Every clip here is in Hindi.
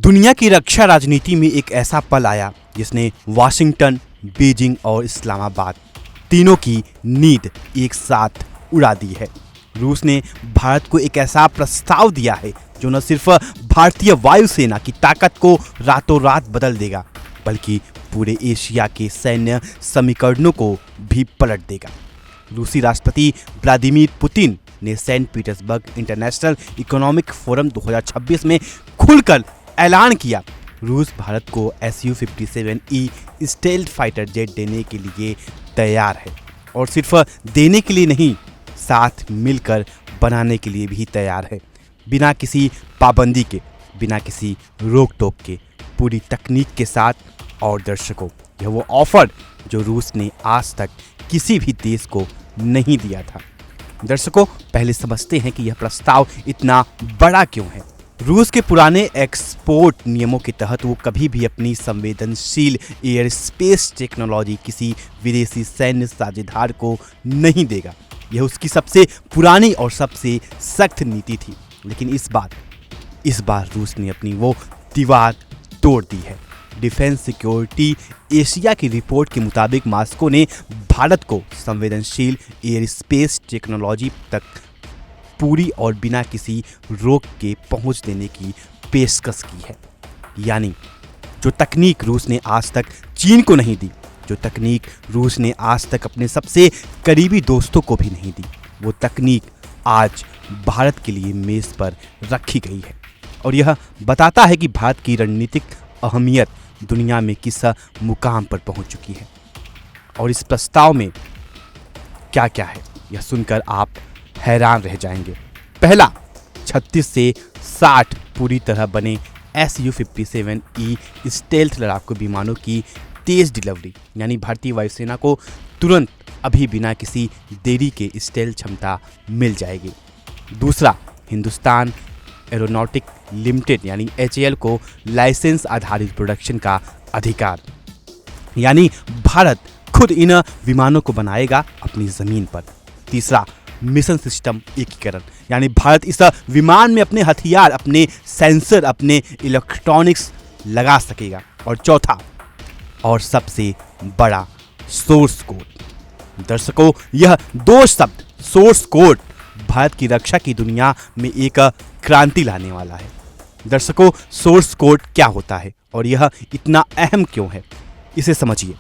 दुनिया की रक्षा राजनीति में एक ऐसा पल आया जिसने वाशिंगटन, बीजिंग और इस्लामाबाद तीनों की नींद एक साथ उड़ा दी है। रूस ने भारत को एक ऐसा प्रस्ताव दिया है जो न सिर्फ भारतीय वायुसेना की ताकत को रातों रात बदल देगा, बल्कि पूरे एशिया के सैन्य समीकरणों को भी पलट देगा। रूसी राष्ट्रपति व्लादिमीर पुतिन ने Saint Petersburg international economic forum 2026 में खुलकर ऐलान किया, रूस भारत को Su-57E स्टेल्थ फाइटर जेट देने के लिए तैयार है, और सिर्फ देने के लिए नहीं, साथ मिलकर बनाने के लिए भी तैयार है। बिना किसी पाबंदी के, बिना किसी रोक टोक के, पूरी तकनीक के साथ। और दर्शकों, यह वो ऑफर जो रूस ने आज तक किसी भी देश को नहीं दिया था। दर्शकों, पहले समझते हैं कि यह प्रस्ताव इतना बड़ा क्यों है। रूस के पुराने एक्सपोर्ट नियमों के तहत वो कभी भी अपनी संवेदनशील एयर स्पेस टेक्नोलॉजी किसी विदेशी सैन्य साझेदार को नहीं देगा। यह उसकी सबसे पुरानी और सबसे सख्त नीति थी। लेकिन इस बार रूस ने अपनी वो दीवार तोड़ दी है। डिफेंस सिक्योरिटी एशिया की रिपोर्ट के मुताबिक मॉस्को ने भारत को संवेदनशील एयर स्पेस टेक्नोलॉजी तक पूरी और बिना किसी रोक के पहुंच देने की पेशकश की है। यानी जो तकनीक रूस ने आज तक चीन को नहीं दी, जो तकनीक रूस ने आज तक अपने सबसे करीबी दोस्तों को भी नहीं दी, वो तकनीक आज भारत के लिए मेज पर रखी गई है। और यह बताता है कि भारत की रणनीतिक अहमियत दुनिया में किस मुकाम पर पहुंच चुकी है। और इस प्रस्ताव में क्या क्या है, यह सुनकर आप हैरान रह जाएंगे। पहला, 36 से 60 पूरी तरह बने Su-57E स्टेल्थ लड़ाकू विमानों की तेज डिलीवरी, यानी भारतीय वायुसेना को तुरंत अभी बिना किसी देरी के स्टेल्थ क्षमता मिल जाएगी। दूसरा, हिंदुस्तान एरोनॉटिक लिमिटेड यानी HAL को लाइसेंस आधारित प्रोडक्शन का अधिकार, यानी भारत खुद इन विमानों को बनाएगा अपनी जमीन पर। तीसरा, मिशन सिस्टम एकीकरण, यानी भारत इस विमान में अपने हथियार, अपने सेंसर, अपने इलेक्ट्रॉनिक्स लगा सकेगा। और चौथा और सबसे बड़ा, सोर्स कोड। दर्शकों, यह दो शब्द सोर्स कोड भारत की रक्षा की दुनिया में एक क्रांति लाने वाला है। दर्शकों, सोर्स कोड क्या होता है और यह इतना अहम क्यों है, इसे समझिए।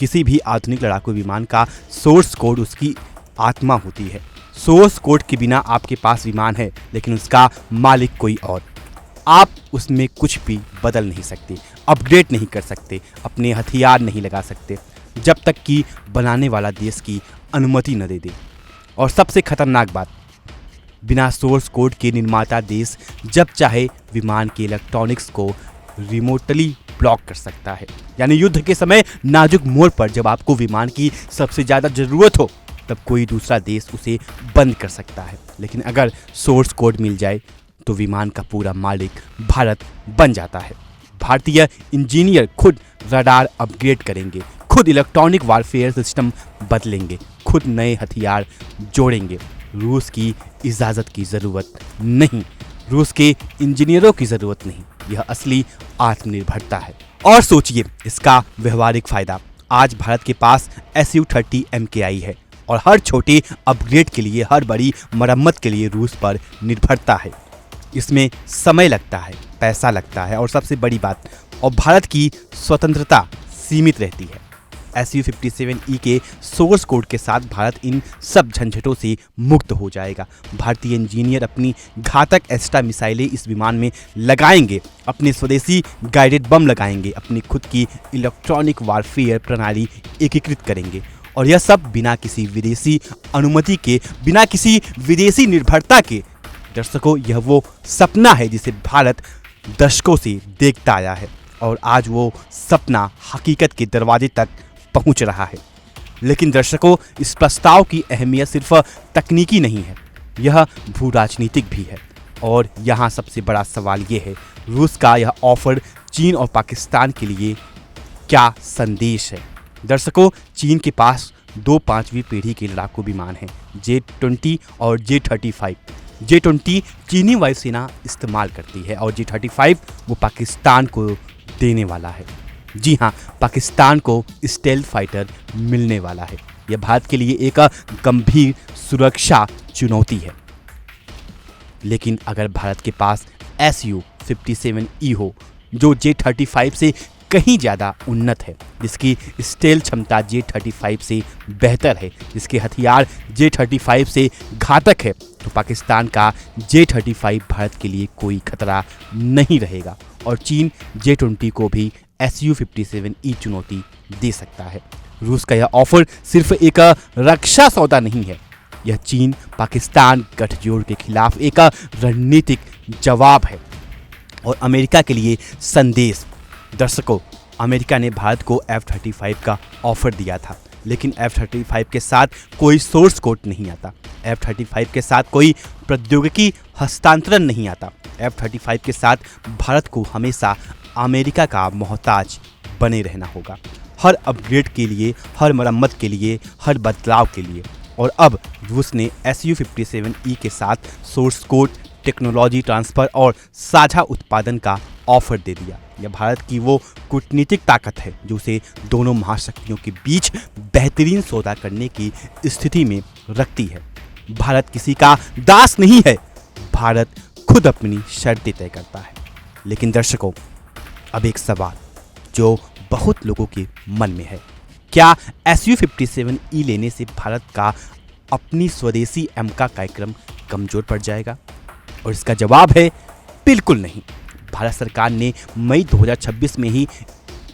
किसी भी आधुनिक लड़ाकू विमान का सोर्स कोड उसकी आत्मा होती है। सोर्स कोड के बिना आपके पास विमान है, लेकिन उसका मालिक कोई और। आप उसमें कुछ भी बदल नहीं सकते, अपडेट नहीं कर सकते, अपने हथियार नहीं लगा सकते, जब तक कि बनाने वाला देश की अनुमति न दे दे। और सबसे खतरनाक बात, बिना सोर्स कोड के निर्माता देश जब चाहे विमान के इलेक्ट्रॉनिक्स को रिमोटली ब्लॉक कर सकता है। यानी युद्ध के समय नाजुक मोड़ पर जब आपको विमान की सबसे ज़्यादा ज़रूरत हो, तब कोई दूसरा देश उसे बंद कर सकता है। लेकिन अगर सोर्स कोड मिल जाए तो विमान का पूरा मालिक भारत बन जाता है। भारतीय इंजीनियर खुद रडार अपग्रेड करेंगे, खुद इलेक्ट्रॉनिक वारफेयर सिस्टम बदलेंगे, खुद नए हथियार जोड़ेंगे। रूस की इजाज़त की ज़रूरत नहीं, रूस के इंजीनियरों की ज़रूरत नहीं। यह असली आत्मनिर्भरता है। और सोचिए इसका व्यवहारिक फ़ायदा। आज भारत के पास Su-30 MKI है और हर छोटे अपग्रेड के लिए, हर बड़ी मरम्मत के लिए रूस पर निर्भरता है। इसमें समय लगता है, पैसा लगता है, और सबसे बड़ी बात, और भारत की स्वतंत्रता सीमित रहती है। Su-57E के सोर्स कोड के साथ भारत इन सब झंझटों से मुक्त हो जाएगा। भारतीय इंजीनियर अपनी घातक एस्ट्रा मिसाइलें इस विमान में लगाएंगे, अपने स्वदेशी गाइडेड बम लगाएंगे, अपनी खुद की इलेक्ट्रॉनिक वारफेयर प्रणाली एकीकृत करेंगे। और यह सब बिना किसी विदेशी अनुमति के, बिना किसी विदेशी निर्भरता के। दर्शकों, यह वो सपना है जिसे भारत दशकों से देखता आया है, और आज वो सपना हकीकत के दरवाजे तक पहुंच रहा है। लेकिन दर्शकों, इस प्रस्ताव की अहमियत सिर्फ तकनीकी नहीं है, यह भू राजनीतिक भी है। और यहाँ सबसे बड़ा सवाल ये है, रूस का यह ऑफर चीन और पाकिस्तान के लिए क्या संदेश है। दर्शकों, चीन के पास 2 पांचवी पीढ़ी के लड़ाकू विमान हैं, J-20 और J-35। J-20 चीनी वायुसेना इस्तेमाल करती है और J-35 वो पाकिस्तान को देने वाला है। जी हाँ, पाकिस्तान को स्टेल्थ फाइटर मिलने वाला है। यह भारत के लिए एक गंभीर सुरक्षा चुनौती है। लेकिन अगर भारत के पास Su-57E हो जो J-35 से कहीं ज़्यादा उन्नत है, जिसकी स्टेल्थ क्षमता J-35 से बेहतर है, जिसके हथियार J-35 से घातक है, तो पाकिस्तान का J-35 भारत के लिए कोई खतरा नहीं रहेगा और चीन J-20 को भी Su-57E चुनौती दे सकता है। रूस का यह ऑफर सिर्फ एक रक्षा सौदा नहीं है, यह चीन पाकिस्तान गठजोड़ के खिलाफ एक रणनीतिक जवाब है और अमेरिका के लिए संदेश। दर्शकों, अमेरिका ने भारत को F-35 का ऑफर दिया था, लेकिन F-35 के साथ कोई सोर्स कोड नहीं आता, F-35 के साथ कोई प्रौद्योगिकी हस्तांतरण नहीं आता। F-35 के साथ भारत को हमेशा अमेरिका का मोहताज बने रहना होगा, हर अपग्रेड के लिए, हर मरम्मत के लिए, हर बदलाव के लिए। और अब रूस ने Su-57E के साथ सोर्स कोड, टेक्नोलॉजी ट्रांसफ़र और साझा उत्पादन का ऑफर दे दिया। यह भारत की वो कूटनीतिक ताकत है जो उसे दोनों महाशक्तियों के बीच बेहतरीन सौदा करने की स्थिति में रखती है। भारत किसी का दास नहीं है, भारत खुद अपनी शर्तें तय करता है। लेकिन दर्शकों, अब एक सवाल जो बहुत लोगों के मन में है, क्या Su-57E लेने से भारत का अपनी स्वदेशी एमका कार्यक्रम कमजोर पड़ जाएगा? और इसका जवाब है बिल्कुल नहीं। भारत सरकार ने मई 2026 में ही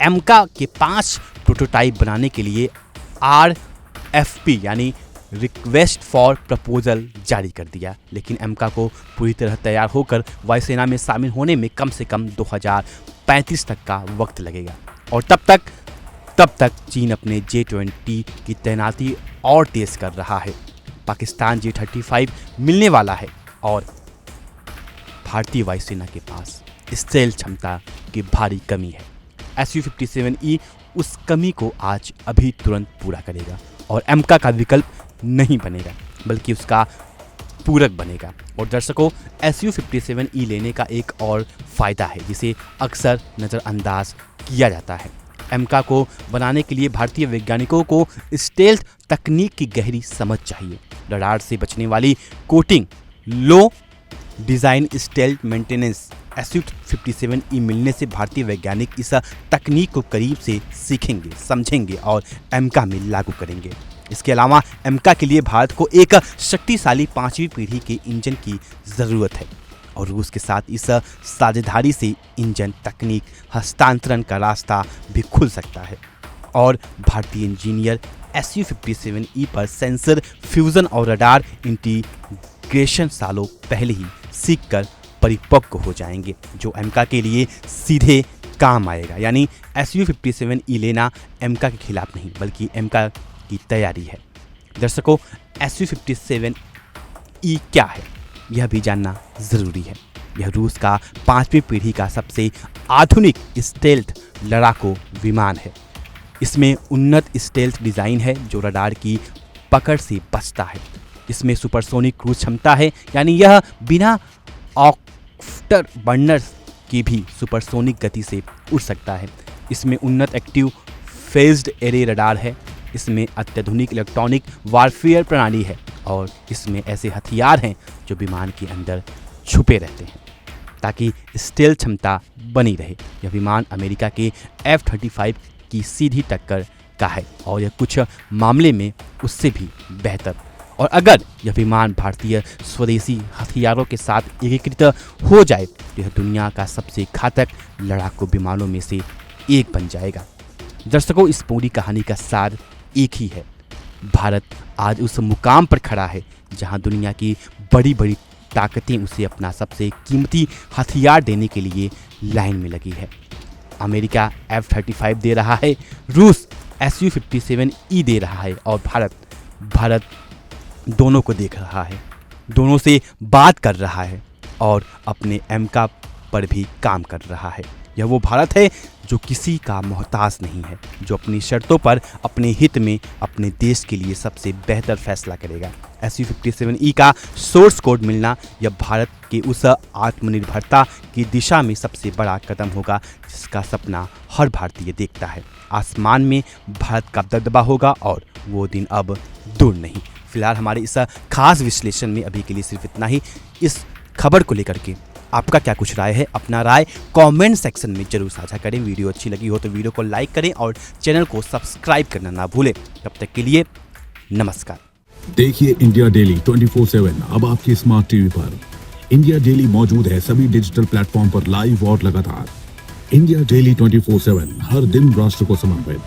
एमका के 5 प्रोटोटाइप बनाने के लिए RFP यानी रिक्वेस्ट फॉर प्रपोजल जारी कर दिया, लेकिन एमका को पूरी तरह तैयार होकर वायुसेना में शामिल होने में कम से कम 2035 तक का वक्त लगेगा और तब तक चीन अपने J-20 की तैनाती और तेज कर रहा है। पाकिस्तान J-35 मिलने वाला है और भारतीय वायुसेना के पास स्टेल्थ क्षमता की भारी कमी है। Su-57E उस कमी को आज अभी तुरंत पूरा करेगा और एमका का विकल्प नहीं बनेगा, बल्कि उसका पूरक बनेगा। और दर्शकों, Su-57E लेने का एक और फायदा है जिसे अक्सर नज़रअंदाज किया जाता है। एमका को बनाने के लिए भारतीय वैज्ञानिकों को स्टेल्थ तकनीक की गहरी समझ चाहिए। रडार से बचने वाली कोटिंग, लो डिज़ाइन स्टेल्थ मेंटेनेंस Su-57E मिलने से भारतीय वैज्ञानिक इस तकनीक को करीब से सीखेंगे, समझेंगे और एमका में लागू करेंगे। इसके अलावा एमका के लिए भारत को एक शक्तिशाली 5वीं पीढ़ी के इंजन की ज़रूरत है और रूस के साथ इस साझेदारी से इंजन तकनीक हस्तांतरण का रास्ता भी खुल सकता है और भारतीय इंजीनियर Su-57E पर सेंसर, फ्यूज़न और रडार इंटीग्रेशन सालों पहले ही सीखकर परिपक्व हो जाएंगे, जो एमका के लिए सीधे काम आएगा। यानी Su-57E लेना एमका के खिलाफ नहीं, बल्कि एमका की तैयारी है। दर्शकों, Su-57E क्या है यह भी जानना ज़रूरी है। यह रूस का 5वीं पीढ़ी का सबसे आधुनिक स्टेल्थ लड़ाकू विमान है। इसमें उन्नत स्टेल्थ डिज़ाइन है जो रडार की पकड़ से बचता है। इसमें सुपरसोनिक क्रूज क्षमता है, यानी यह बिना आफ्टर बर्नर्स की भी सुपरसोनिक गति से उड़ सकता है। इसमें उन्नत एक्टिव फेज्ड एरे रडार है। इसमें अत्याधुनिक इलेक्ट्रॉनिक वारफेयर प्रणाली है और इसमें ऐसे हथियार हैं जो विमान के अंदर छुपे रहते हैं ताकि स्टेल्थ क्षमता बनी रहे। यह विमान अमेरिका के F-35 की सीधी टक्कर का है और यह कुछ मामले में उससे भी बेहतर। और अगर यह विमान भारतीय स्वदेशी हथियारों के साथ एकीकृत हो जाए तो यह दुनिया का सबसे घातक लड़ाकू विमानों में से एक बन जाएगा। दर्शकों, इस पूरी कहानी का सार एक ही है। भारत आज उस मुकाम पर खड़ा है जहां दुनिया की बड़ी बड़ी ताकतें उसे अपना सबसे कीमती हथियार देने के लिए लाइन में लगी है। अमेरिका F-35 दे रहा है, रूस Su-57E दे रहा है और भारत दोनों को देख रहा है, दोनों से बात कर रहा है और अपने एमका पर भी काम कर रहा है। यह वो भारत है जो किसी का मोहताज नहीं है, जो अपनी शर्तों पर अपने हित में अपने देश के लिए सबसे बेहतर फैसला करेगा। SU-57E का सोर्स कोड मिलना यह भारत के उस आत्मनिर्भरता की दिशा में सबसे बड़ा कदम होगा जिसका सपना हर भारतीय देखता है। आसमान में भारत का दबदबा होगा और वो दिन अब दूर नहीं। फिलहाल हमारे इस खास विश्लेषण में अभी के लिए सिर्फ इतना ही। इस खबर को लेकर के आपका क्या कुछ राय है, अपना राय कमेंट सेक्शन में जरूर साझा करें। वीडियो अच्छी लगी हो तो वीडियो को लाइक करें और चैनल को सब्सक्राइब करना ना भूलें। तब तक के लिए नमस्कार। देखिए इंडिया डेली 24/7 अब आपकी स्मार्ट टीवी पर। इंडिया डेली मौजूद है सभी डिजिटल प्लेटफॉर्म पर लाइव और लगातार। इंडिया डेली 24/7 हर दिन राष्ट्र को समर्पित।